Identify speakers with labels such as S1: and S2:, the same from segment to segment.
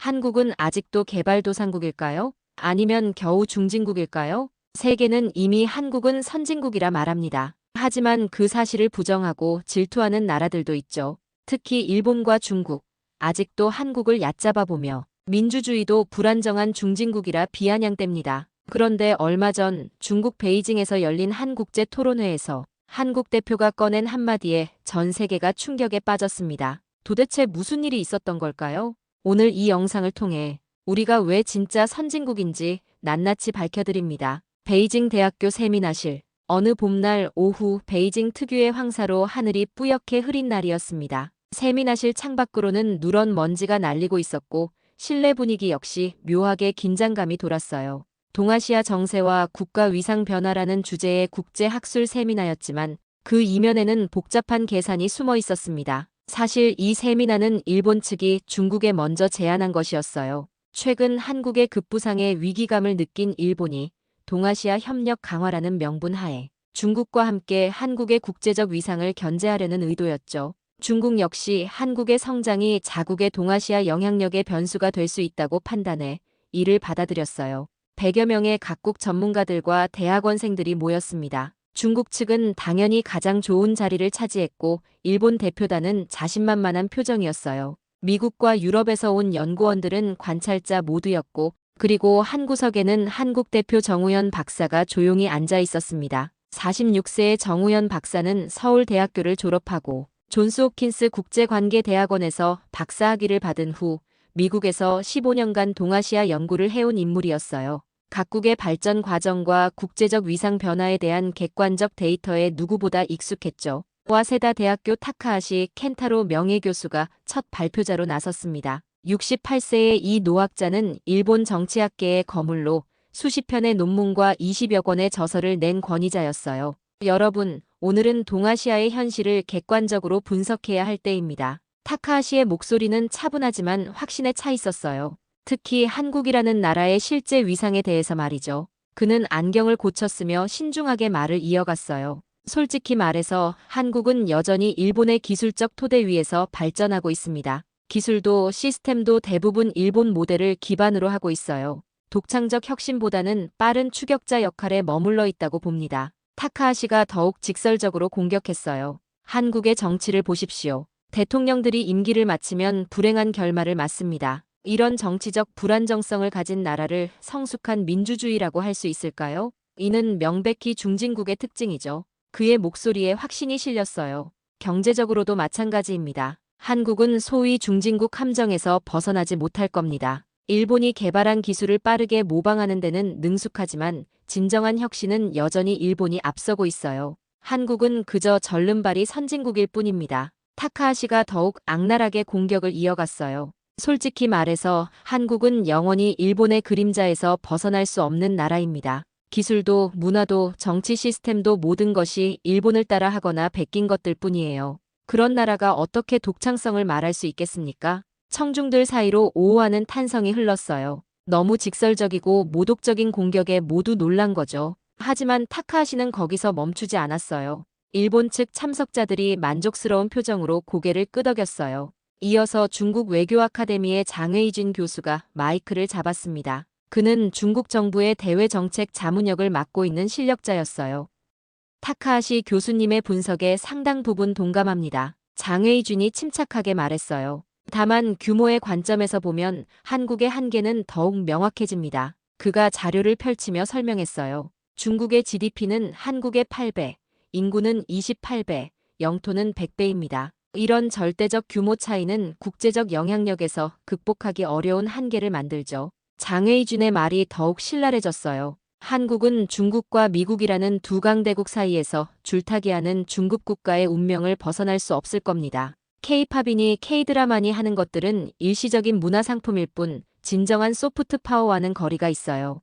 S1: 한국은 아직도 개발도상국일까요? 아니면 겨우 중진국일까요? 세계는 이미 한국은 선진국이라 말합니다. 하지만 그 사실을 부정하고 질투하는 나라들도 있죠. 특히 일본과 중국, 아직도 한국을 얕잡아 보며 민주주의도 불안정한 중진국이라 비아냥댑니다. 그런데 얼마 전 중국 베이징에서 열린 한국제 토론회에서 한국 대표가 꺼낸 한마디에 전 세계가 충격에 빠졌습니다. 도대체 무슨 일이 있었던 걸까요? 오늘 이 영상을 통해 우리가 왜 진짜 선진국인지 낱낱이 밝혀드립니다. 베이징 대학교 세미나실. 어느 봄날 오후 베이징 특유의 황사로 하늘이 뿌옇게 흐린 날이었습니다. 세미나실 창밖으로는 누런 먼지가 날리고 있었고 실내 분위기 역시 묘하게 긴장감이 돌았어요. 동아시아 정세와 국가 위상 변화라는 주제의 국제 학술 세미나였지만 그 이면에는 복잡한 계산이 숨어 있었습니다. 사실 이 세미나는 일본 측이 중국에 먼저 제안한 것이었어요. 최근 한국의 급부상에 위기감을 느낀 일본이 동아시아 협력 강화라는 명분 하에 중국과 함께 한국의 국제적 위상을 견제하려는 의도였죠. 중국 역시 한국의 성장이 자국의 동아시아 영향력의 변수가 될 수 있다고 판단해 이를 받아들였어요. 100여 명의 각국 전문가들과 대학원생들이 모였습니다. 중국 측은 당연히 가장 좋은 자리를 차지했고 일본 대표단은 자신만만한 표정이었어요. 미국과 유럽에서 온 연구원들은 관찰자 모두였고 그리고 한 구석에는 한국 대표 정우현 박사가 조용히 앉아 있었습니다. 46세의 정우현 박사는 서울대학교를 졸업하고 존스홉킨스 국제관계대학원에서 박사학위를 받은 후 미국에서 15년간 동아시아 연구를 해온 인물이었어요. 각국의 발전 과정과 국제적 위상 변화에 대한 객관적 데이터에 누구보다 익숙했죠. 와세다 대학교 타카하시 켄타로 명예교수가 첫 발표자로 나섰습니다. 68세의 이 노학자는 일본 정치학계의 거물로 수십 편의 논문과 20여 권의 저서를 낸 권위자였어요. 여러분, 오늘은 동아시아의 현실을 객관적으로 분석해야 할 때입니다. 타카하시의 목소리는 차분하지만 확신에 차 있었어요. 특히 한국이라는 나라의 실제 위상에 대해서 말이죠. 그는 안경을 고쳤으며 신중하게 말을 이어갔어요. 솔직히 말해서 한국은 여전히 일본의 기술적 토대 위에서 발전하고 있습니다. 기술도 시스템도 대부분 일본 모델을 기반으로 하고 있어요. 독창적 혁신보다는 빠른 추격자 역할에 머물러 있다고 봅니다. 타카하시가 더욱 직설적으로 공격했어요. 한국의 정치를 보십시오. 대통령들이 임기를 마치면 불행한 결말을 맞습니다. 이런 정치적 불안정성을 가진 나라를 성숙한 민주주의라고 할 수 있을까요? 이는 명백히 중진국의 특징이죠. 그의 목소리에 확신이 실렸어요. 경제적으로도 마찬가지입니다. 한국은 소위 중진국 함정에서 벗어나지 못할 겁니다. 일본이 개발한 기술을 빠르게 모방하는 데는 능숙하지만 진정한 혁신은 여전히 일본이 앞서고 있어요. 한국은 그저 절름발이 선진국일 뿐입니다. 타카하시가 더욱 악랄하게 공격을 이어갔어요. 솔직히 말해서 한국은 영원히 일본의 그림자에서 벗어날 수 없는 나라입니다. 기술도 문화도 정치 시스템도 모든 것이 일본을 따라 하거나 베낀 것들 뿐이에요. 그런 나라가 어떻게 독창성을 말할 수 있겠습니까? 청중들 사이로 오호하는 탄성이 흘렀어요. 너무 직설적이고 모독적인 공격에 모두 놀란 거죠. 하지만 타카하시는 거기서 멈추지 않았어요. 일본 측 참석자들이 만족스러운 표정으로 고개를 끄덕였어요. 이어서 중국 외교 아카데미의 장웨이준 교수가 마이크를 잡았습니다. 그는 중국 정부의 대외 정책 자문역을 맡고 있는 실력자였어요. 타카하시 교수님의 분석에 상당 부분 동감합니다. 장웨이준이 침착하게 말했어요. 다만 규모의 관점에서 보면 한국의 한계는 더욱 명확해집니다. 그가 자료를 펼치며 설명했어요. 중국의 GDP는 한국의 8배, 인구는 28배, 영토는 100배입니다. 이런 절대적 규모 차이는 국제적 영향력에서 극복하기 어려운 한계를 만들죠. 장웨이준의 말이 더욱 신랄해졌어요. 한국은 중국과 미국이라는 두 강대국 사이에서 줄타기하는 중국 국가의 운명을 벗어날 수 없을 겁니다. K-팝이니 K-드라마니 하는 것들은 일시적인 문화상품일 뿐 진정한 소프트 파워와는 거리가 있어요.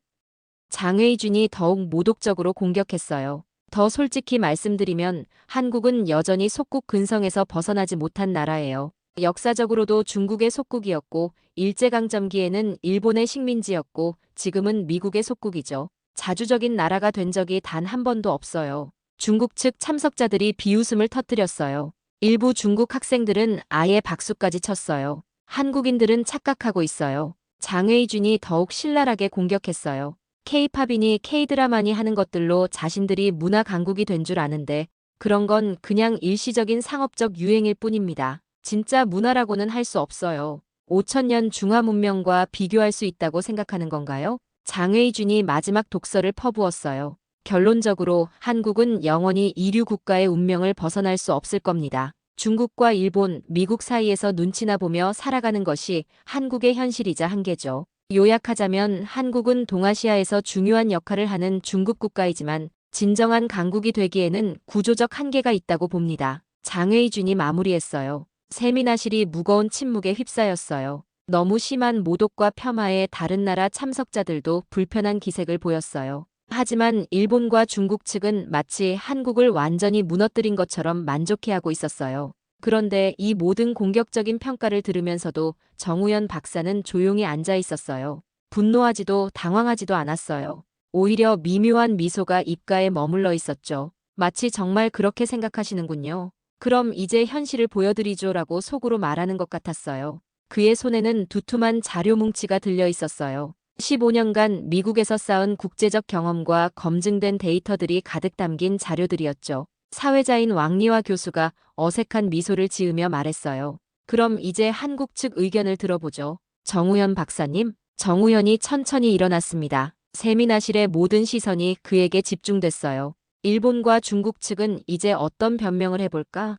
S1: 장웨이준이 더욱 모독적으로 공격했어요. 더 솔직히 말씀드리면 한국은 여전히 속국 근성에서 벗어나지 못한 나라예요. 역사적으로도 중국의 속국이었고 일제강점기에는 일본의 식민지였고 지금은 미국의 속국이죠. 자주적인 나라가 된 적이 단 한 번도 없어요. 중국 측 참석자들이 비웃음을 터뜨렸어요. 일부 중국 학생들은 아예 박수까지 쳤어요. 한국인들은 착각하고 있어요. 장웨이준이 더욱 신랄하게 공격했어요. K-팝이니 K-드라마니 하는 것들로 자신들이 문화 강국이 된 줄 아는데 그런 건 그냥 일시적인 상업적 유행일 뿐입니다. 진짜 문화라고는 할 수 없어요. 5천년 중화 문명과 비교할 수 있다고 생각하는 건가요? 장웨이준이 마지막 독서를 퍼부었어요. 결론적으로 한국은 영원히 이류 국가의 운명을 벗어날 수 없을 겁니다. 중국과 일본, 미국 사이에서 눈치나 보며 살아가는 것이 한국의 현실이자 한계죠. 요약하자면 한국은 동아시아에서 중요한 역할을 하는 중국 국가이지만 진정한 강국이 되기에는 구조적 한계가 있다고 봅니다. 장웨이준이 마무리했어요. 세미나실이 무거운 침묵에 휩싸였어요. 너무 심한 모독과 폄하에 다른 나라 참석자들도 불편한 기색을 보였어요. 하지만 일본과 중국 측은 마치 한국을 완전히 무너뜨린 것처럼 만족해하고 있었어요. 그런데 이 모든 공격적인 평가를 들으면서도 정우현 박사는 조용히 앉아 있었어요. 분노하지도 당황하지도 않았어요. 오히려 미묘한 미소가 입가에 머물러 있었죠. 마치 정말 그렇게 생각하시는군요. 그럼 이제 현실을 보여드리죠라고 속으로 말하는 것 같았어요. 그의 손에는 두툼한 자료 뭉치가 들려 있었어요. 15년간 미국에서 쌓은 국제적 경험과 검증된 데이터들이 가득 담긴 자료들이었죠. 사회자인 왕리화 교수가 어색한 미소를 지으며 말했어요. 그럼 이제 한국 측 의견을 들어보죠. 정우현 박사님. 정우현이 천천히 일어났습니다. 세미나실의 모든 시선이 그에게 집중됐어요. 일본과 중국 측은 이제 어떤 변명을 해볼까?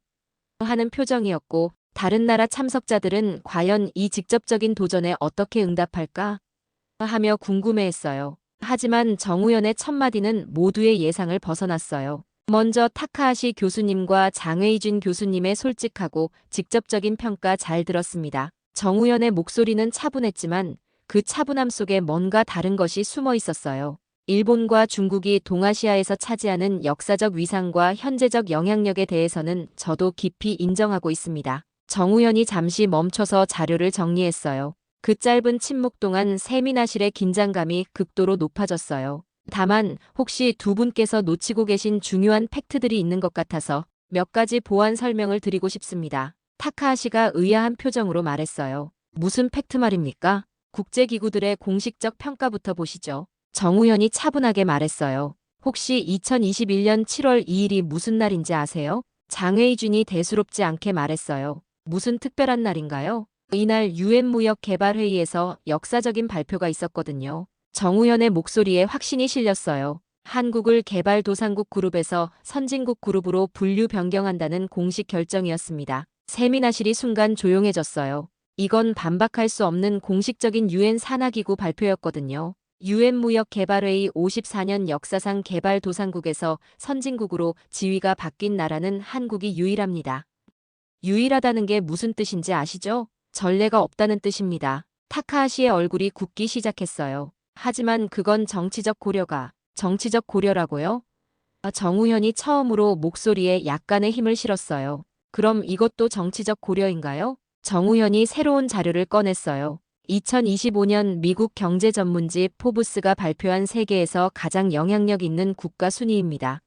S1: 하는 표정이었고 다른 나라 참석자들은 과연 이 직접적인 도전에 어떻게 응답할까? 하며 궁금해했어요. 하지만 정우현의 첫마디는 모두의 예상을 벗어났어요. 먼저 타카하시 교수님과 장웨이준 교수님의 솔직하고 직접적인 평가 잘 들었습니다. 정우현의 목소리는 차분했지만 그 차분함 속에 뭔가 다른 것이 숨어 있었어요. 일본과 중국이 동아시아에서 차지하는 역사적 위상과 현재적 영향력에 대해서는 저도 깊이 인정하고 있습니다. 정우현이 잠시 멈춰서 자료를 정리했어요. 그 짧은 침묵 동안 세미나실의 긴장감이 극도로 높아졌어요. 다만 혹시 두 분께서 놓치고 계신 중요한 팩트들이 있는 것 같아서 몇 가지 보완 설명을 드리고 싶습니다. 타카하시가 의아한 표정으로 말했어요. 무슨 팩트 말입니까? 국제기구들의 공식적 평가부터 보시죠. 정우현이 차분하게 말했어요. 혹시 2021년 7월 2일이 무슨 날인지 아세요? 장웨이준이 대수롭지 않게 말했어요. 무슨 특별한 날인가요? 이날 유엔 무역개발회의에서 역사적인 발표가 있었거든요. 정우현의 목소리에 확신이 실렸어요. 한국을 개발도상국 그룹에서 선진국 그룹으로 분류 변경한다는 공식 결정이었습니다. 세미나실이 순간 조용해졌어요. 이건 반박할 수 없는 공식적인 유엔 산하기구 발표였거든요. 유엔 무역개발회의 54년 역사상 개발도상국에서 선진국으로 지위가 바뀐 나라는 한국이 유일합니다. 유일하다는 게 무슨 뜻인지 아시죠? 전례가 없다는 뜻입니다. 타카하시의 얼굴이 굽기 시작했어요. 하지만 그건 정치적 고려라고요? 정우현이 처음으로 목소리에 약간의 힘을 실었어요. 그럼 이것도 정치적 고려인가요? 정우현이 새로운 자료를 꺼냈어요. 2025년 미국 경제 전문지 포브스가 발표한 세계에서 가장 영향력 있는 국가 순위입니다.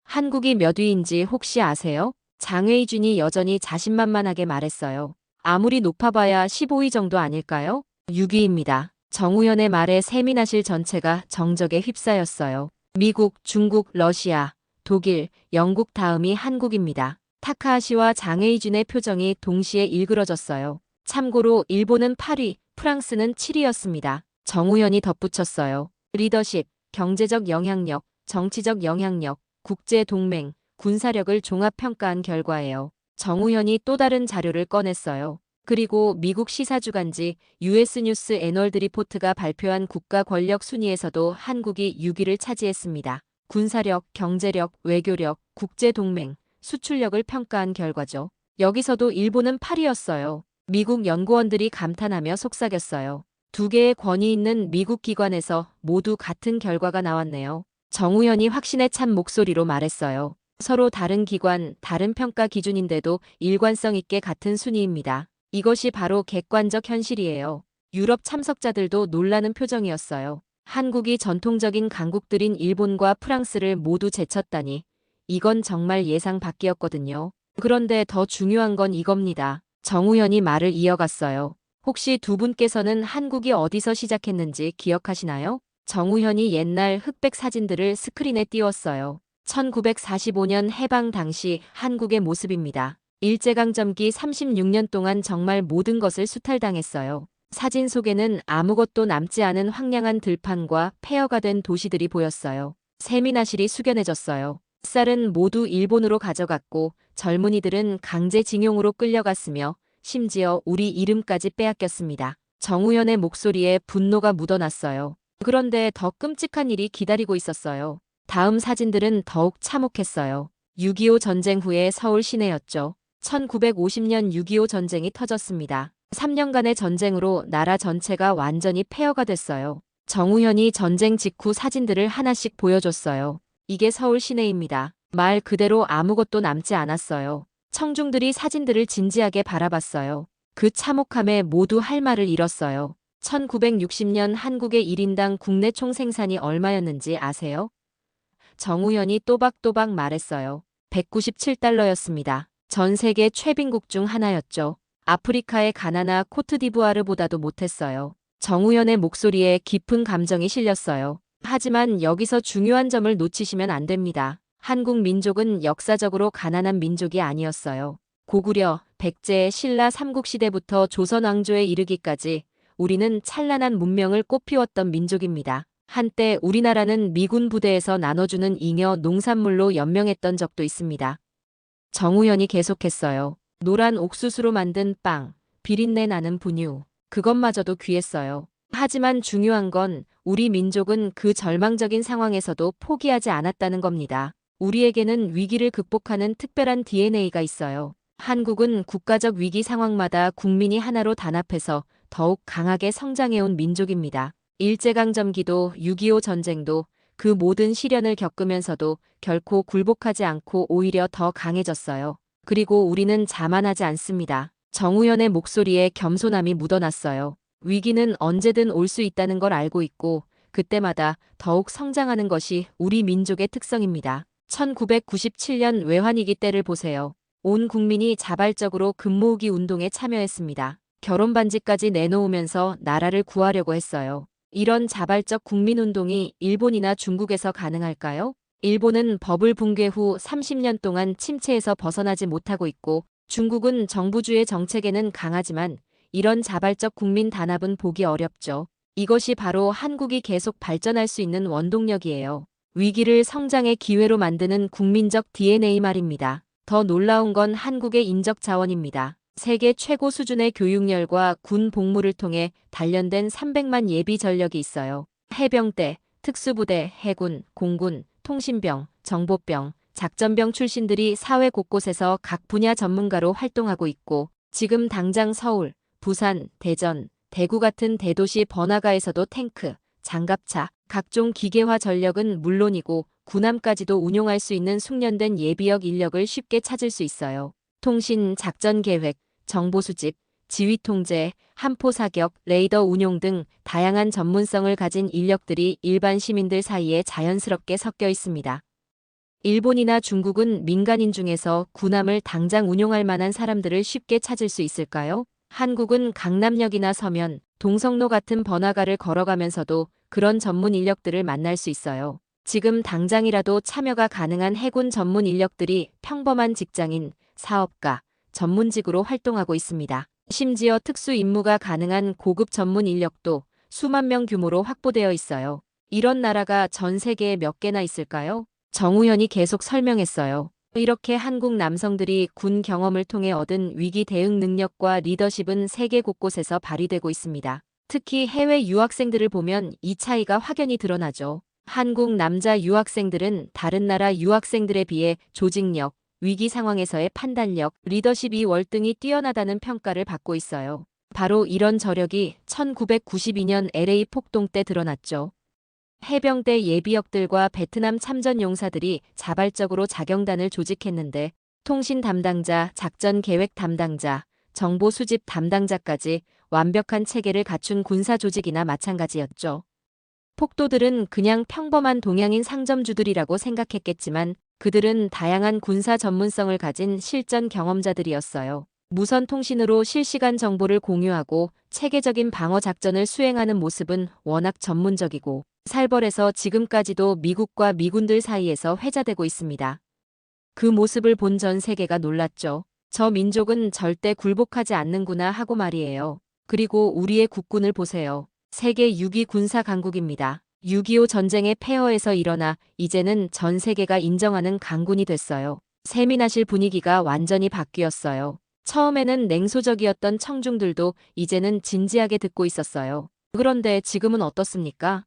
S1: 한국이 몇 위인지 혹시 아세요? 장웨이준이 여전히 자신만만하게 말했어요. 아무리 높아봐야 15위 정도 아닐까요? 6위입니다. 정우현의 말에 세미나실 전체가 정적에 휩싸였어요. 미국, 중국, 러시아, 독일, 영국 다음이 한국입니다. 타카하시와 장웨이준의 표정이 동시에 일그러졌어요. 참고로 일본은 8위, 프랑스는 7위였습니다. 정우현이 덧붙였어요. 리더십, 경제적 영향력, 정치적 영향력, 국제 동맹, 군사력을 종합평가한 결과예요. 정우현이 또 다른 자료를 꺼냈어요. 그리고 미국 시사주간지 US 뉴스 애널드 리포트가 발표한 국가 권력 순위에서도 한국이 6위를 차지했습니다. 군사력, 경제력, 외교력, 국제 동맹, 수출력을 평가한 결과죠. 여기서도 일본은 8위였어요. 미국 연구원들이 감탄하며 속삭였어요. 두 개의 권위 있는 미국 기관에서 모두 같은 결과가 나왔네요. 정우현이 확신에 찬 목소리로 말했어요. 서로 다른 기관, 다른 평가 기준인데도 일관성 있게 같은 순위입니다. 이것이 바로 객관적 현실이에요. 유럽 참석자들도 놀라는 표정이었어요. 한국이 전통적인 강국들인 일본과 프랑스를 모두 제쳤다니. 이건 정말 예상 밖이었거든요. 그런데 더 중요한 건 이겁니다. 정우현이 말을 이어갔어요. 혹시 두 분께서는 한국이 어디서 시작했는지 기억하시나요? 정우현이 옛날 흑백 사진들을 스크린에 띄웠어요. 1945년 해방 당시 한국의 모습입니다. 일제강점기 36년 동안 정말 모든 것을 수탈당했어요. 사진 속에는 아무것도 남지 않은 황량한 들판과 폐허가 된 도시들이 보였어요. 세미나실이 숙연해졌어요. 쌀은 모두 일본으로 가져갔고 젊은이들은 강제징용으로 끌려갔으며 심지어 우리 이름까지 빼앗겼습니다. 정우현의 목소리에 분노가 묻어났어요. 그런데 더 끔찍한 일이 기다리고 있었어요. 다음 사진들은 더욱 참혹했어요. 6.25 전쟁 후의 서울 시내였죠. 1950년 6.25 전쟁이 터졌습니다. 3년간의 전쟁으로 나라 전체가 완전히 폐허가 됐어요. 정우현이 전쟁 직후 사진들을 하나씩 보여줬어요. 이게 서울 시내입니다. 말 그대로 아무것도 남지 않았어요. 청중들이 사진들을 진지하게 바라봤어요. 그 참혹함에 모두 할 말을 잃었어요. 1960년 한국의 1인당 국내 총생산이 얼마였는지 아세요? 정우현이 또박또박 말했어요. 197달러였습니다. 전 세계 최빈국 중 하나였죠. 아프리카의 가나나 코트디부아르보다도 못했어요. 정우현의 목소리에 깊은 감정이 실렸어요. 하지만 여기서 중요한 점을 놓치시면 안 됩니다. 한국 민족은 역사적으로 가난한 민족이 아니었어요. 고구려, 백제, 신라 삼국시대부터 조선 왕조에 이르기까지 우리는 찬란한 문명을 꽃피웠던 민족입니다. 한때 우리나라는 미군 부대에서 나눠주는 잉여 농산물로 연명했던 적도 있습니다. 정우현이 계속했어요. 노란 옥수수로 만든 빵, 비린내 나는 분유, 그것마저도 귀했어요. 하지만 중요한 건 우리 민족은 그 절망적인 상황에서도 포기하지 않았다는 겁니다. 우리에게는 위기를 극복하는 특별한 DNA가 있어요. 한국은 국가적 위기 상황마다 국민이 하나로 단합해서 더욱 강하게 성장해온 민족입니다. 일제강점기도 6.25 전쟁도 그 모든 시련을 겪으면서도 결코 굴복하지 않고 오히려 더 강해졌어요. 그리고 우리는 자만하지 않습니다. 정우현의 목소리에 겸손함이 묻어났어요. 위기는 언제든 올 수 있다는 걸 알고 있고 그때마다 더욱 성장하는 것이 우리 민족의 특성입니다. 1997년 외환위기 때를 보세요. 온 국민이 자발적으로 금모으기 운동에 참여했습니다. 결혼 반지까지 내놓으면서 나라를 구하려고 했어요. 이런 자발적 국민운동이 일본이나 중국에서 가능할까요? 일본은 버블 붕괴 후 30년 동안 침체에서 벗어나지 못하고 있고 중국은 정부주의 정책에는 강하지만 이런 자발적 국민 단합은 보기 어렵죠. 이것이 바로 한국이 계속 발전할 수 있는 원동력이에요. 위기를 성장의 기회로 만드는 국민적 DNA 말입니다. 더 놀라운 건 한국의 인적 자원입니다. 세계 최고 수준의 교육열과 군 복무를 통해 단련된 300만 예비 전력이 있어요. 해병대, 특수부대, 해군, 공군, 통신병, 정보병, 작전병 출신들이 사회 곳곳에서 각 분야 전문가로 활동하고 있고 지금 당장 서울, 부산, 대전, 대구 같은 대도시 번화가에서도 탱크, 장갑차, 각종 기계화 전력은 물론이고 군함까지도 운용할 수 있는 숙련된 예비역 인력을 쉽게 찾을 수 있어요. 통신, 작전 계획, 정보 수집, 지휘 통제, 함포 사격, 레이더 운용 등 다양한 전문성을 가진 인력들이 일반 시민들 사이에 자연스럽게 섞여 있습니다. 일본이나 중국은 민간인 중에서 군함을 당장 운용할 만한 사람들을 쉽게 찾을 수 있을까요? 한국은 강남역이나 서면, 동성로 같은 번화가를 걸어가면서도 그런 전문 인력들을 만날 수 있어요. 지금 당장이라도 참여가 가능한 해군 전문 인력들이 평범한 직장인, 사업가, 전문직으로 활동하고 있습니다. 심지어 특수 임무가 가능한 고급 전문 인력도 수만 명 규모로 확보되어 있어요. 이런 나라가 전 세계에 몇 개나 있을까요? 정우현이 계속 설명했어요. 이렇게 한국 남성들이 군 경험을 통해 얻은 위기 대응 능력과 리더십은 세계 곳곳에서 발휘되고 있습니다. 특히 해외 유학생들을 보면 이 차이가 확연히 드러나죠. 한국 남자 유학생들은 다른 나라 유학생들에 비해 조직력, 위기 상황에서의 판단력, 리더십이 월등히 뛰어나다는 평가를 받고 있어요. 바로 이런 저력이 1992년 LA 폭동 때 드러났죠. 해병대 예비역들과 베트남 참전 용사들이 자발적으로 자경단을 조직했는데 통신 담당자, 작전 계획 담당자, 정보 수집 담당자까지 완벽한 체계를 갖춘 군사 조직이나 마찬가지였죠. 폭도들은 그냥 평범한 동양인 상점주들이라고 생각했겠지만 그들은 다양한 군사 전문성을 가진 실전 경험자들이었어요. 무선 통신으로 실시간 정보를 공유하고 체계적인 방어 작전을 수행하는 모습은 워낙 전문적이고 살벌해서 지금까지도 미국과 미군들 사이에서 회자되고 있습니다. 그 모습을 본 전 세계가 놀랐죠. 저 민족은 절대 굴복하지 않는구나 하고 말이에요. 그리고 우리의 국군을 보세요. 세계 6위 군사 강국입니다. 6.25 전쟁의 폐허에서 일어나 이제는 전 세계가 인정하는 강군이 됐어요. 세민하실 분위기가 완전히 바뀌었어요. 처음에는 냉소적이었던 청중들도 이제는 진지하게 듣고 있었어요. 그런데 지금은 어떻습니까?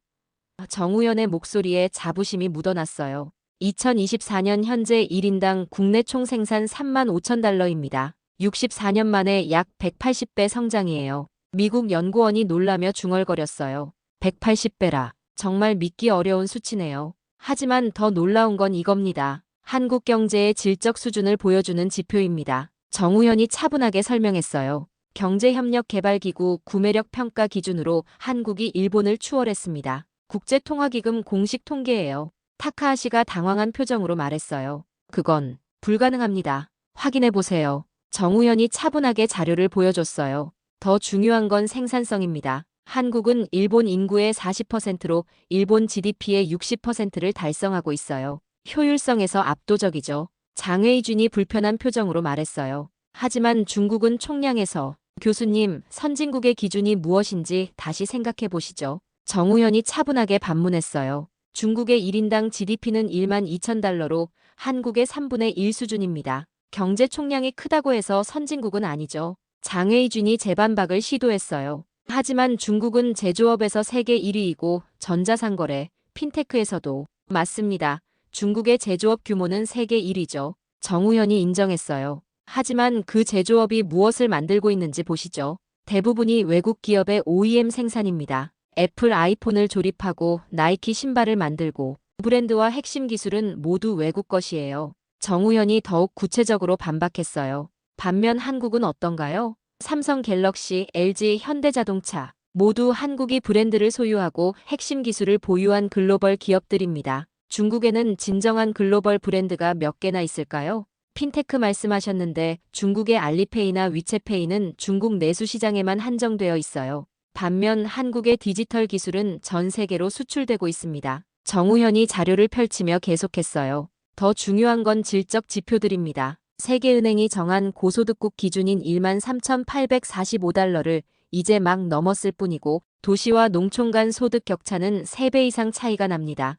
S1: 정우현의 목소리에 자부심이 묻어났어요. 2024년 현재 1인당 국내 총생산 3만 5천 달러입니다. 64년 만에 약 180배 성장이에요. 미국 연구원이 놀라며 중얼거렸어요. 180배라. 정말 믿기 어려운 수치네요. 하지만 더 놀라운 건 이겁니다. 한국 경제의 질적 수준을 보여주는 지표입니다. 정우현이 차분하게 설명했어요. 경제협력개발기구 구매력 평가 기준으로 한국이 일본을 추월했습니다. 국제통화기금 공식 통계예요. 타카하시가 당황한 표정으로 말했어요. 그건 불가능합니다. 확인해보세요. 정우현이 차분하게 자료를 보여줬어요. 더 중요한 건 생산성입니다. 한국은 일본 인구의 40%로 일본 GDP의 60%를 달성하고 있어요. 효율성에서 압도적이죠. 장웨이준이 불편한 표정으로 말했어요. 하지만 중국은 총량에서 교수님, 선진국의 기준이 무엇인지 다시 생각해 보시죠. 정우현이 차분하게 반문했어요. 중국의 1인당 GDP는 1만 2천 달러로 한국의 3분의 1 수준입니다. 경제 총량이 크다고 해서 선진국은 아니죠. 장웨이준이 재반박을 시도했어요. 하지만 중국은 제조업에서 세계 1위이고 전자상거래, 핀테크에서도 맞습니다. 중국의 제조업 규모는 세계 1위죠. 정우현이 인정했어요. 하지만 그 제조업이 무엇을 만들고 있는지 보시죠. 대부분이 외국 기업의 OEM 생산입니다. 애플 아이폰을 조립하고 나이키 신발을 만들고 브랜드와 핵심 기술은 모두 외국 것이에요. 정우현이 더욱 구체적으로 반박했어요. 반면 한국은 어떤가요? 삼성 갤럭시, LG, 현대자동차 모두 한국이 브랜드를 소유하고 핵심 기술을 보유한 글로벌 기업들입니다. 중국에는 진정한 글로벌 브랜드가 몇 개나 있을까요? 핀테크 말씀하셨는데 중국의 알리페이나 위챗페이는 중국 내수 시장에만 한정되어 있어요. 반면 한국의 디지털 기술은 전 세계로 수출되고 있습니다. 정우현이 자료를 펼치며 계속했어요. 더 중요한 건 질적 지표들입니다. 세계은행이 정한 고소득국 기준인 1만 3,845달러를 이제 막 넘었을 뿐이고 도시와 농촌 간 소득 격차는 3배 이상 차이가 납니다.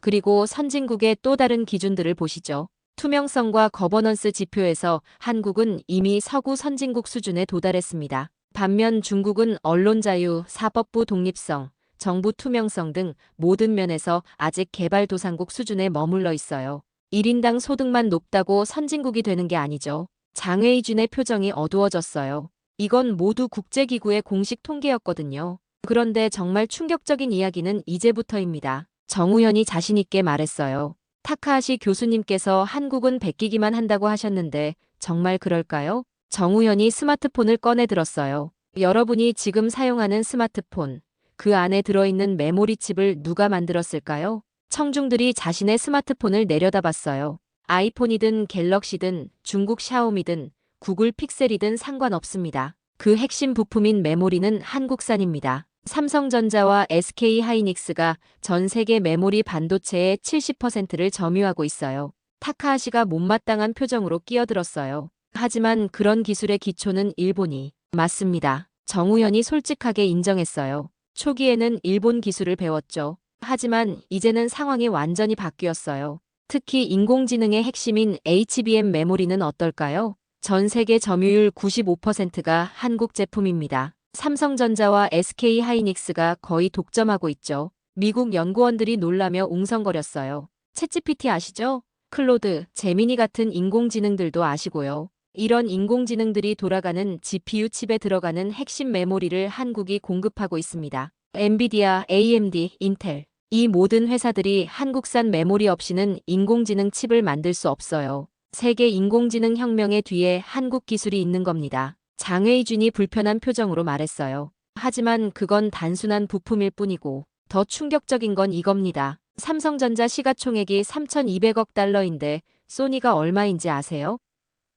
S1: 그리고 선진국의 또 다른 기준들을 보시죠. 투명성과 거버넌스 지표에서 한국은 이미 서구 선진국 수준에 도달했습니다. 반면 중국은 언론 자유, 사법부 독립성, 정부 투명성 등 모든 면에서 아직 개발도상국 수준에 머물러 있어요. 1인당 소득만 높다고 선진국이 되는 게 아니죠. 장웨이준의 표정이 어두워졌어요. 이건 모두 국제기구의 공식 통계였거든요. 그런데 정말 충격적인 이야기는 이제부터입니다. 정우현이 자신있게 말했어요. 타카하시 교수님께서 한국은 베끼기만 한다고 하셨는데 정말 그럴까요? 정우현이 스마트폰을 꺼내 들었어요. 여러분이 지금 사용하는 스마트폰, 그 안에 들어있는 메모리 칩을 누가 만들었을까요? 청중들이 자신의 스마트폰을 내려다봤어요. 아이폰이든 갤럭시든 중국 샤오미든 구글 픽셀이든 상관없습니다. 그 핵심 부품인 메모리는 한국산입니다. 삼성전자와 SK하이닉스가 전 세계 메모리 반도체의 70%를 점유하고 있어요. 타카하시가 못마땅한 표정으로 끼어들었어요. 하지만 그런 기술의 기초는 일본이 맞습니다. 정우현이 솔직하게 인정했어요. 초기에는 일본 기술을 배웠죠. 하지만 이제는 상황이 완전히 바뀌었어요. 특히 인공지능의 핵심인 HBM 메모리는 어떨까요? 전 세계 점유율 95%가 한국 제품입니다. 삼성전자와 SK하이닉스가 거의 독점하고 있죠. 미국 연구원들이 놀라며 웅성거렸어요. 챗GPT 아시죠? 클로드, 제미니 같은 인공지능들도 아시고요. 이런 인공지능들이 돌아가는 GPU 칩에 들어가는 핵심 메모리를 한국이 공급하고 있습니다. 엔비디아, AMD, 인텔 이 모든 회사들이 한국산 메모리 없이는 인공지능 칩을 만들 수 없어요. 세계 인공지능 혁명의 뒤에 한국 기술이 있는 겁니다. 장웨이준이 불편한 표정으로 말했어요. 하지만 그건 단순한 부품일 뿐이고 더 충격적인 건 이겁니다. 삼성전자 시가총액이 3,200억 달러인데 소니가 얼마인지 아세요?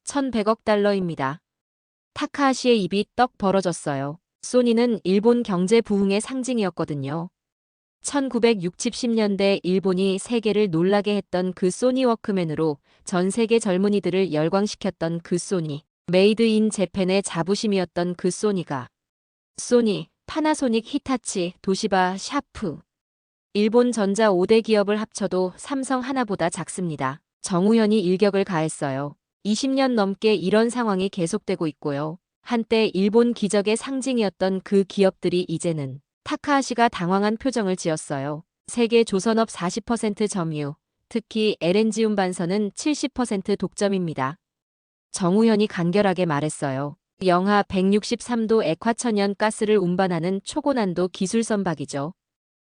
S1: 1,100억 달러입니다. 타카하시의 입이 떡 벌어졌어요. 소니는 일본 경제 부흥의 상징이었거든요. 1960년대 일본이 세계를 놀라게 했던 그 소니 워크맨으로 전 세계 젊은이들을 열광시켰던 그 소니. 메이드 인 재팬의 자부심이었던 그 소니가 소니, 파나소닉, 히타치, 도시바, 샤프. 일본 전자 5대 기업을 합쳐도 삼성 하나보다 작습니다. 정우현이 일격을 가했어요. 20년 넘게 이런 상황이 계속되고 있고요. 한때 일본 기적의 상징이었던 그 기업들이 이제는 타카하시가 당황한 표정을 지었어요. 세계 조선업 40% 점유, 특히 LNG 운반선은 70% 독점입니다. 정우현이 간결하게 말했어요. 영하 163도 액화천연 가스를 운반하는 초고난도 기술 선박이죠.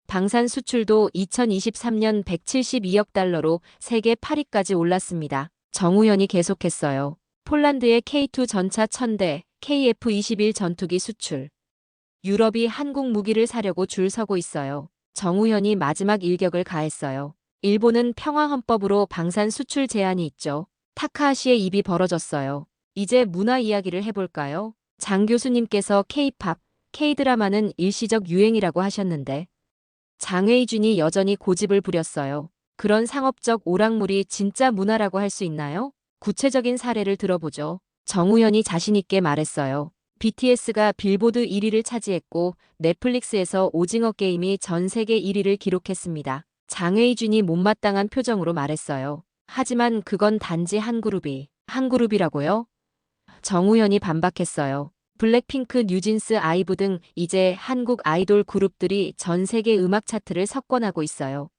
S1: 방산 수출도 2023년 172억 달러로 세계 8위까지 올랐습니다. 정우현이 계속했어요. 폴란드의 K2 전차 1000대, KF-21 전투기 수출. 유럽이 한국 무기를 사려고 줄 서고 있어요. 정우현이 마지막 일격을 가했어요. 일본은 평화헌법으로 방산 수출 제한이 있죠. 타카하시의 입이 벌어졌어요. 이제 문화 이야기를 해볼까요? 장 교수님께서 K-팝, K-드라마는 일시적 유행이라고 하셨는데 장혜이준이 여전히 고집을 부렸어요. 그런 상업적 오락물이 진짜 문화라고 할 수 있나요? 구체적인 사례를 들어보죠. 정우현이 자신있게 말했어요. BTS가 빌보드 1위를 차지했고 넷플릭스에서 오징어 게임이 전 세계 1위를 기록했습니다. 장혜이준이 못마땅한 표정으로 말했어요. 하지만 그건 단지 한 그룹이라고요? 정우현이 반박했어요. 블랙핑크, 뉴진스, 아이브 등 이제 한국 아이돌 그룹들이 전 세계 음악 차트를 석권하고 있어요.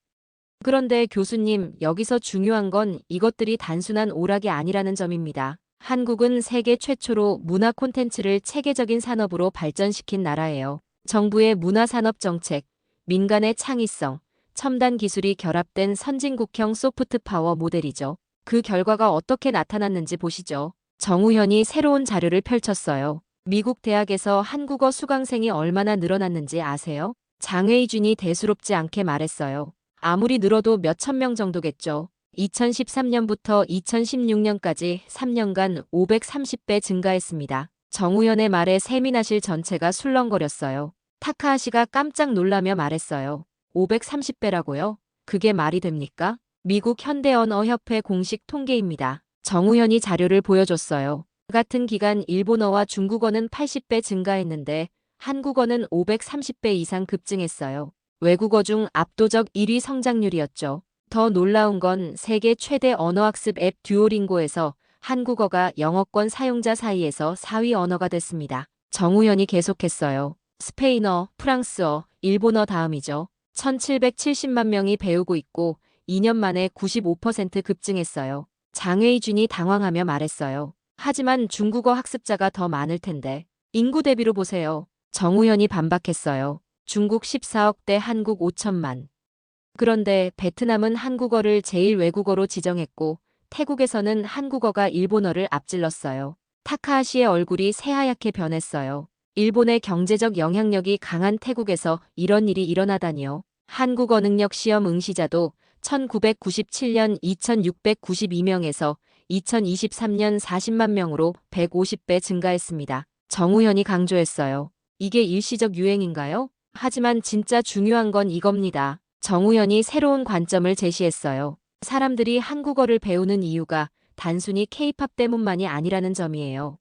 S1: 그런데 교수님, 여기서 중요한 건 이것들이 단순한 오락이 아니라는 점입니다. 한국은 세계 최초로 문화 콘텐츠를 체계적인 산업으로 발전시킨 나라예요. 정부의 문화산업 정책, 민간의 창의성, 첨단 기술이 결합된 선진국형 소프트 파워 모델이죠. 그 결과가 어떻게 나타났는지 보시죠. 정우현이 새로운 자료를 펼쳤어요. 미국 대학에서 한국어 수강생이 얼마나 늘어났는지 아세요? 장혜이준이 대수롭지 않게 말했어요. 아무리 늘어도 몇천 명 정도겠죠. 2013년부터 2016년까지 3년간 530배 증가했습니다. 정우현의 말에 세민하실 전체가 술렁거렸어요. 타카하시가 깜짝 놀라며 말했어요. 530배라고요? 그게 말이 됩니까? 미국 현대언어협회 공식 통계입니다. 정우현이 자료를 보여줬어요. 같은 기간 일본어와 중국어는 80배 증가했는데 한국어는 530배 이상 급증했어요. 외국어 중 압도적 1위 성장률이었죠. 더 놀라운 건 세계 최대 언어학습 앱 듀오링고에서 한국어가 영어권 사용자 사이에서 4위 언어가 됐습니다. 정우현이 계속했어요. 스페인어, 프랑스어, 일본어 다음이죠. 1770만 명이 배우고 있고 2년 만에 95% 급증했어요. 장혜이준이 당황하며 말했어요. 하지만 중국어 학습자가 더 많을 텐데. 인구 대비로 보세요. 정우현이 반박했어요. 중국 14억 대 한국 5천만. 그런데 베트남은 한국어를 제일 외국어로 지정했고 태국에서는 한국어가 일본어를 앞질렀어요. 타카하시의 얼굴이 새하얗게 변했어요. 일본의 경제적 영향력이 강한 태국에서 이런 일이 일어나다니요. 한국어 능력 시험 응시자도 1997년 2692명에서 2023년 40만 명으로 150배 증가했습니다. 정우현이 강조했어요. 이게 일시적 유행인가요? 하지만 진짜 중요한 건 이겁니다. 정우현이 새로운 관점을 제시했어요. 사람들이 한국어를 배우는 이유가 단순히 K-팝 때문만이 아니라는 점이에요.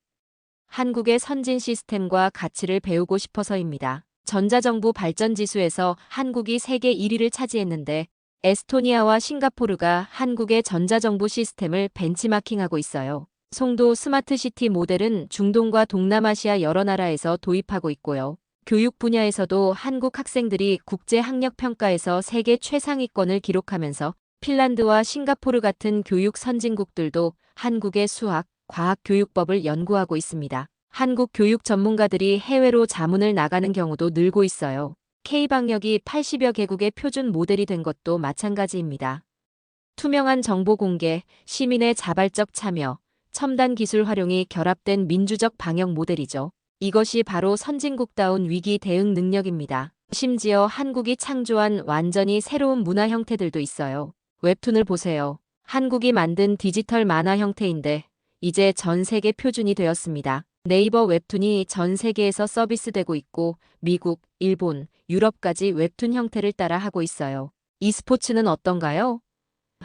S1: 한국의 선진 시스템과 가치를 배우고 싶어서입니다. 전자정부 발전지수에서 한국이 세계 1위를 차지했는데 에스토니아와 싱가포르가 한국의 전자정부 시스템을 벤치마킹하고 있어요. 송도 스마트시티 모델은 중동과 동남아시아 여러 나라에서 도입하고 있고요. 교육 분야에서도 한국 학생들이 국제학력평가에서 세계 최상위권을 기록하면서 핀란드와 싱가포르 같은 교육 선진국들도 한국의 수학, 과학 교육법을 연구하고 있습니다. 한국 교육 전문가들이 해외로 자문을 나가는 경우도 늘고 있어요. K방역이 80여 개국의 표준 모델이 된 것도 마찬가지입니다. 투명한 정보 공개, 시민의 자발적 참여, 첨단 기술 활용이 결합된 민주적 방역 모델이죠. 이것이 바로 선진국다운 위기 대응 능력입니다. 심지어 한국이 창조한 완전히 새로운 문화 형태들도 있어요. 웹툰을 보세요. 한국이 만든 디지털 만화 형태인데 이제 전 세계 표준이 되었습니다. 네이버 웹툰이 전 세계에서 서비스되고 있고 미국, 일본, 유럽까지 웹툰 형태를 따라 하고 있어요. e스포츠는 어떤가요?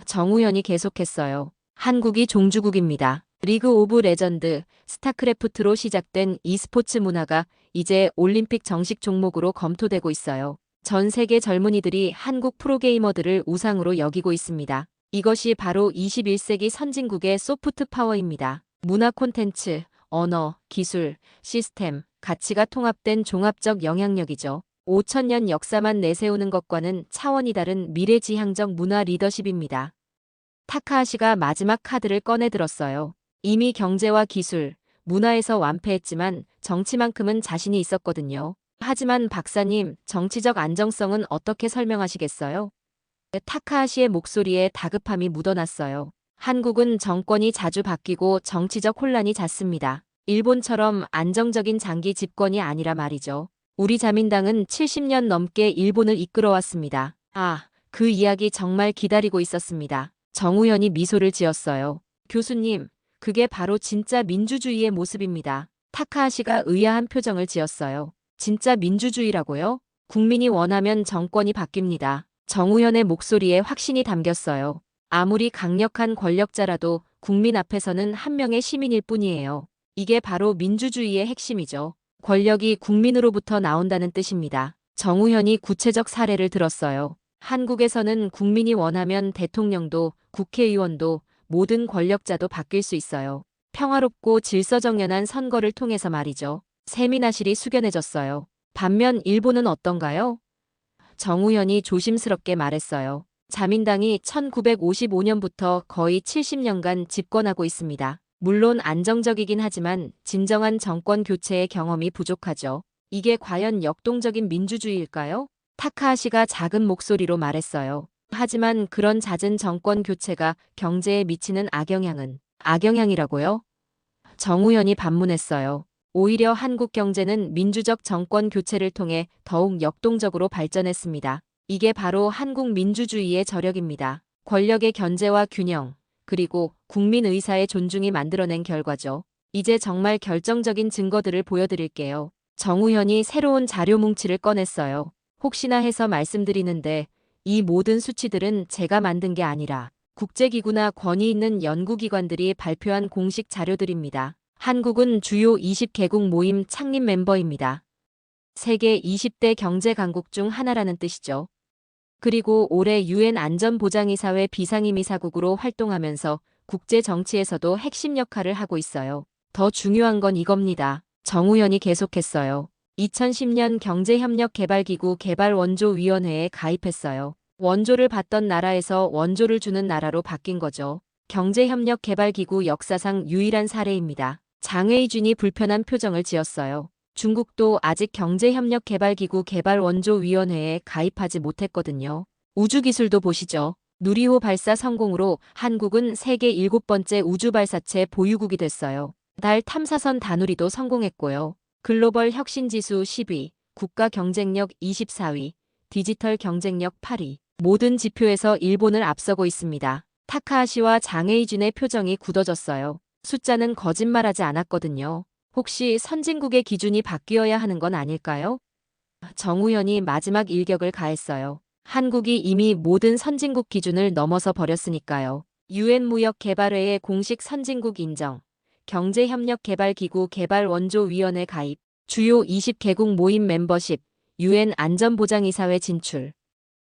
S1: 정우현이 계속했어요. 한국이 종주국입니다. 리그 오브 레전드, 스타크래프트로 시작된 e스포츠 문화가 이제 올림픽 정식 종목으로 검토되고 있어요. 전 세계 젊은이들이 한국 프로게이머들을 우상으로 여기고 있습니다. 이것이 바로 21세기 선진국의 소프트 파워입니다. 문화 콘텐츠, 언어, 기술, 시스템, 가치가 통합된 종합적 영향력이죠. 5천년 역사만 내세우는 것과는 차원이 다른 미래지향적 문화 리더십입니다. 타카하시가 마지막 카드를 꺼내들었어요. 이미 경제와 기술, 문화에서 완패했지만 정치만큼은 자신이 있었거든요. 하지만 박사님, 정치적 안정성은 어떻게 설명하시겠어요? 타카하시의 목소리에 다급함이 묻어났어요. 한국은 정권이 자주 바뀌고 정치적 혼란이 잦습니다. 일본처럼 안정적인 장기 집권이 아니라 말이죠. 우리 자민당은 70년 넘게 일본을 이끌어왔습니다. 아, 그 이야기 정말 기다리고 있었습니다. 정우현이 미소를 지었어요. 교수님, 그게 바로 진짜 민주주의의 모습입니다. 타카하시가 의아한 표정을 지었어요. 진짜 민주주의라고요? 국민이 원하면 정권이 바뀝니다. 정우현의 목소리에 확신이 담겼어요. 아무리 강력한 권력자라도 국민 앞에서는 한 명의 시민일 뿐이에요. 이게 바로 민주주의의 핵심이죠. 권력이 국민으로부터 나온다는 뜻입니다. 정우현이 구체적 사례를 들었어요. 한국에서는 국민이 원하면 대통령도 국회의원도 모든 권력자도 바뀔 수 있어요. 평화롭고 질서정연한 선거를 통해서 말이죠. 세미나실이 숙연해졌어요. 반면 일본은 어떤가요? 정우현이 조심스럽게 말했어요. 자민당이 1955년부터 거의 70년간 집권하고 있습니다. 물론 안정적이긴 하지만 진정한 정권 교체의 경험이 부족하죠. 이게 과연 역동적인 민주주의일까요? 타카하시가 작은 목소리로 말했어요. 하지만 그런 잦은 정권 교체가 경제에 미치는 악영향이라고요? 정우현이 반문했어요. 오히려 한국 경제는 민주적 정권 교체를 통해 더욱 역동적으로 발전했습니다. 이게 바로 한국 민주주의의 저력입니다. 권력의 견제와 균형, 그리고 국민 의사의 존중이 만들어낸 결과죠. 이제 정말 결정적인 증거들을 보여드릴게요. 정우현이 새로운 자료 뭉치를 꺼냈어요. 혹시나 해서 말씀드리는데 이 모든 수치들은 제가 만든 게 아니라 국제기구나 권위 있는 연구기관들이 발표한 공식 자료들입니다. 한국은 주요 20개국 모임 창립 멤버입니다. 세계 20대 경제 강국 중 하나라는 뜻이죠. 그리고 올해 유엔 안전보장이사회 비상임이사국으로 활동하면서 국제 정치에서도 핵심 역할을 하고 있어요. 더 중요한 건 이겁니다. 정우현이 계속했어요. 2010년 경제협력개발기구 개발원조위원회에 가입했어요. 원조를 받던 나라에서 원조를 주는 나라로 바뀐 거죠. 경제협력개발기구 역사상 유일한 사례입니다. 장웨이준이 불편한 표정을 지었어요. 중국도 아직 경제협력개발기구 개발원조위원회에 가입하지 못했거든요. 우주기술도 보시죠. 누리호 발사 성공으로 한국은 세계 7번째 우주발사체 보유국이 됐어요. 달 탐사선 다누리도 성공했고요. 글로벌 혁신지수 10위, 국가 경쟁력 24위, 디지털 경쟁력 8위. 모든 지표에서 일본을 앞서고 있습니다. 타카하시와 장헤이준의 표정이 굳어졌어요. 숫자는 거짓말하지 않았거든요. 혹시 선진국의 기준이 바뀌어야 하는 건 아닐까요? 정우현이 마지막 일격을 가했어요. 한국이 이미 모든 선진국 기준을 넘어서 버렸으니까요. 유엔 무역개발회의 공식 선진국 인정, 경제협력개발기구 개발원조위원회 가입, 주요 20개국 모임 멤버십, 유엔 안전보장이사회 진출.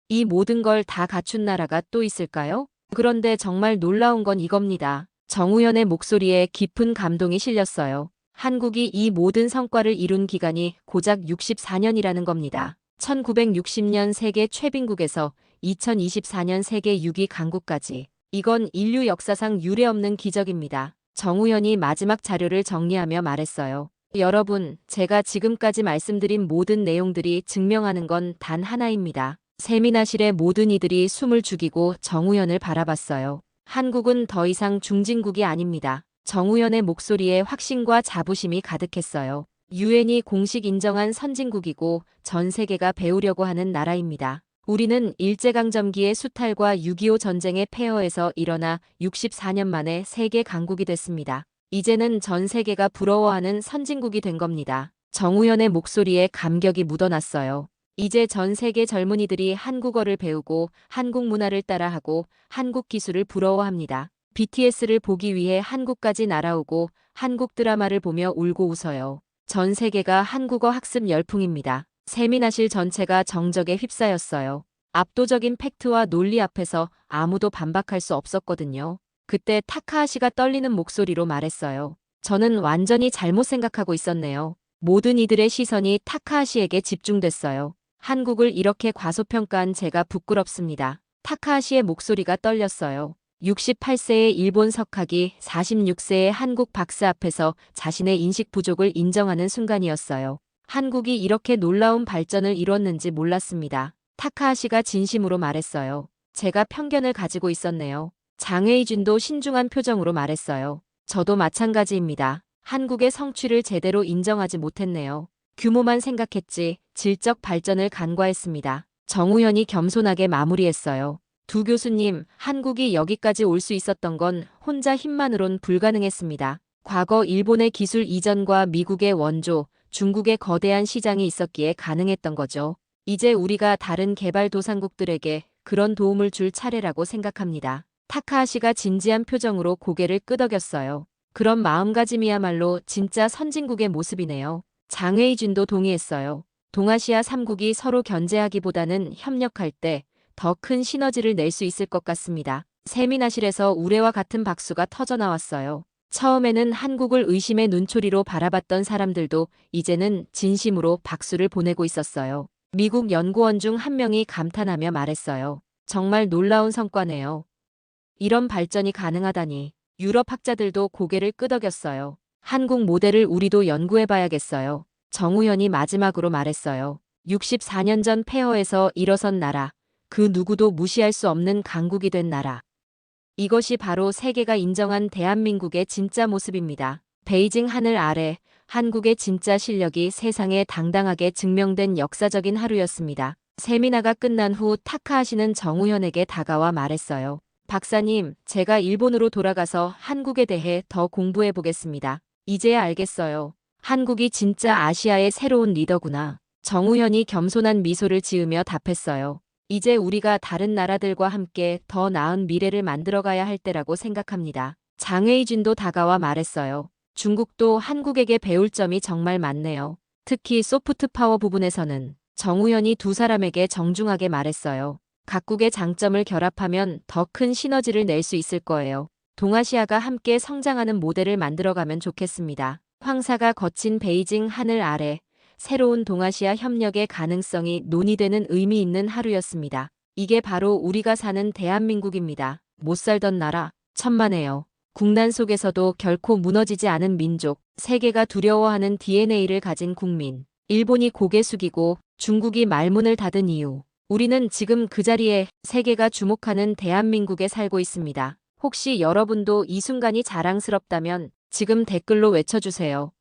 S1: 이 모든 걸 다 갖춘 나라가 또 있을까요? 그런데 정말 놀라운 건 이겁니다. 정우현의 목소리에 깊은 감동이 실렸어요. 한국이 이 모든 성과를 이룬 기간이 고작 64년이라는 겁니다. 1960년 세계 최빈국에서 2024년 세계 6위 강국까지. 이건 인류 역사상 유례없는 기적입니다. 정우현이 마지막 자료를 정리하며 말했어요. 여러분, 제가 지금까지 말씀드린 모든 내용들이 증명하는 건 단 하나입니다. 세미나실의 모든 이들이 숨을 죽이고 정우현을 바라봤어요. 한국은 더 이상 중진국이 아닙니다. 정우현의 목소리에 확신과 자부심이 가득했어요. 유엔이 공식 인정한 선진국이고 전 세계가 배우려고 하는 나라입니다. 우리는 일제강점기의 수탈과 6.25 전쟁의 폐허에서 일어나 64년 만에 세계 강국이 됐습니다. 이제는 전 세계가 부러워하는 선진국이 된 겁니다. 정우현의 목소리에 감격이 묻어났어요. 이제 전 세계 젊은이들이 한국어를 배우고 한국 문화를 따라하고 한국 기술을 부러워합니다. BTS를 보기 위해 한국까지 날아오고 한국 드라마를 보며 울고 웃어요. 전 세계가 한국어 학습 열풍입니다. 세미나실 전체가 정적에 휩싸였어요. 압도적인 팩트와 논리 앞에서 아무도 반박할 수 없었거든요. 그때 타카하시가 떨리는 목소리로 말했어요. 저는 완전히 잘못 생각하고 있었네요. 모든 이들의 시선이 타카하시에게 집중됐어요. 한국을 이렇게 과소평가한 제가 부끄럽습니다. 타카하시의 목소리가 떨렸어요. 68세의 일본 석학이 46세의 한국 박사 앞에서 자신의 인식 부족을 인정하는 순간이었어요. 한국이 이렇게 놀라운 발전을 이뤘는지 몰랐습니다. 타카하시가 진심으로 말했어요. 제가 편견을 가지고 있었네요. 장혜이준도 신중한 표정으로 말했어요. 저도 마찬가지입니다. 한국의 성취를 제대로 인정하지 못했네요. 규모만 생각했지 질적 발전을 간과했습니다. 정우현이 겸손하게 마무리했어요. 두 교수님, 한국이 여기까지 올 수 있었던 건 혼자 힘만으론 불가능했습니다. 과거 일본의 기술 이전과 미국의 원조, 중국의 거대한 시장이 있었기에 가능했던 거죠. 이제 우리가 다른 개발도상국들에게 그런 도움을 줄 차례라고 생각합니다. 타카하시가 진지한 표정으로 고개를 끄덕였어요. 그런 마음가짐이야말로 진짜 선진국의 모습이네요. 장혜이준도 동의했어요. 동아시아 3국이 서로 견제하기보다는 협력할 때 더 큰 시너지를 낼 수 있을 것 같습니다. 세미나실에서 우레와 같은 박수가 터져나왔어요. 처음에는 한국을 의심의 눈초리로 바라봤던 사람들도 이제는 진심으로 박수를 보내고 있었어요. 미국 연구원 중 한 명이 감탄하며 말했어요. 정말 놀라운 성과네요. 이런 발전이 가능하다니. 유럽 학자들도 고개를 끄덕였어요. 한국 모델을 우리도 연구해봐야겠어요. 정우현이 마지막으로 말했어요. 64년 전 폐허에서 일어선 나라. 그 누구도 무시할 수 없는 강국이 된 나라. 이것이 바로 세계가 인정한 대한민국의 진짜 모습입니다. 베이징 하늘 아래 한국의 진짜 실력이 세상에 당당하게 증명된 역사적인 하루였습니다. 세미나가 끝난 후 타카하시는 정우현에게 다가와 말했어요. 박사님, 제가 일본으로 돌아가서 한국에 대해 더 공부해 보겠습니다. 이제야 알겠어요. 한국이 진짜 아시아의 새로운 리더구나. 정우현이 겸손한 미소를 지으며 답했어요. 이제 우리가 다른 나라들과 함께 더 나은 미래를 만들어가야 할 때라고 생각합니다. 장혜이준도 다가와 말했어요. 중국도 한국에게 배울 점이 정말 많네요. 특히 소프트 파워 부분에서는. 정우현이 두 사람에게 정중하게 말했어요. 각국의 장점을 결합하면 더 큰 시너지를 낼 수 있을 거예요. 동아시아가 함께 성장하는 모델을 만들어가면 좋겠습니다. 황사가 거친 베이징 하늘 아래 새로운 동아시아 협력의 가능성이 논의되는 의미 있는 하루였습니다. 이게 바로 우리가 사는 대한민국입니다. 못 살던 나라, 천만에요. 국난 속에서도 결코 무너지지 않은 민족, 세계가 두려워하는 DNA를 가진 국민. 일본이 고개 숙이고 중국이 말문을 닫은 이유. 우리는 지금 그 자리에 세계가 주목하는 대한민국에 살고 있습니다. 혹시 여러분도 이 순간이 자랑스럽다면 지금 댓글로 외쳐주세요.